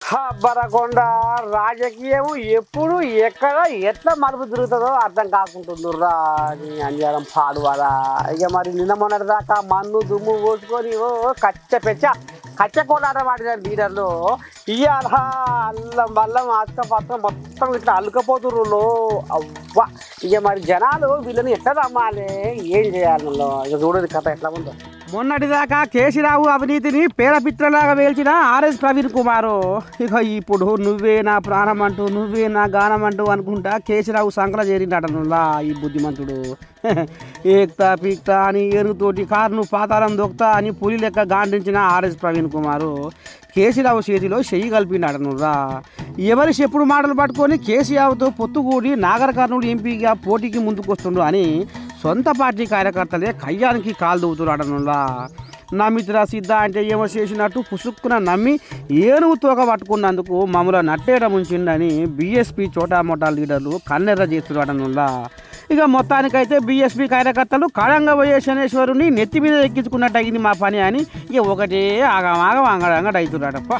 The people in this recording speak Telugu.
బరకొండ రాజకీయం ఎప్పుడు ఎక్కడ ఎట్లా మలుపు తిరుగుతుందో అర్థం కాకుంటుందిరా నీ అంజారం పాడువారా. ఇక మరి నిన్న మొన్నటి దాకా మన్ను దుమ్ము పోసుకొని కచ్చ కోలాట వాడిన లీడర్లు ఇవాళ అల్లం బల్లం పత్రం మొత్తం ఇట్లా అల్లుకపోతుర్రులో అవ్వ. ఇక మరి జనాలు వీళ్ళని ఎట్లా నమ్మాలి, ఏం చేయాలి? ఇక చూడదు కథ ఎట్లా ఉందో. మొన్నటిదాకా కేసీరావు అవినీతిని పేరపిత్రలాగా వేల్చిన ఆర్ఎస్ ప్రవీణ్ కుమారు ఇక ఇప్పుడు నువ్వే నా ప్రాణం అంటూ నువ్వే నా గానం అంటూ అనుకుంటా కేసీరావు సంకల చేరిండటనులా ఈ బుద్ధిమంతుడు. ఏక్తా పీక్తా అని ఏనుగుతోటి కారును పాతాళం దొక్తా అని పులి లెక్క గాండించిన ఆర్ఎస్ ప్రవీణ్ కుమారు కేసీరావు చేతిలో చెయ్యి కలిపినాడనురా. ఎవరి చెప్పుడు మాటలు పట్టుకొని కేసీరావుతో పొత్తుకూడి నాగర్ కర్నూలు ఎంపీగా పోటీకి ముందుకొస్తుండు అని సొంత పార్టీ కార్యకర్తలే కయ్యానికి కాలు దూవుతున్నాడనులా. నమ్మితిరా సిద్ధ అంటే ఏమో చేసినట్టు పుసుక్కున నమ్మి ఏనుగు తోక పట్టుకున్నందుకు మమ్మల్ని నట్టేట ముంచిండని బీఎస్పీ చోటామోటా లీడర్లు కన్నెర్ర చేస్తున్నాడనులా. ఇక మొత్తానికైతే బీఎస్పీ కార్యకర్తలు కాళంగా పోయే శనేశ్వరుని నెత్తి మీద ఎక్కించుకున్నట్టు అయింది మా పని అని ఇక ఒకటే ఆగం అంగడంగడ అవుతున్నాడప్ప.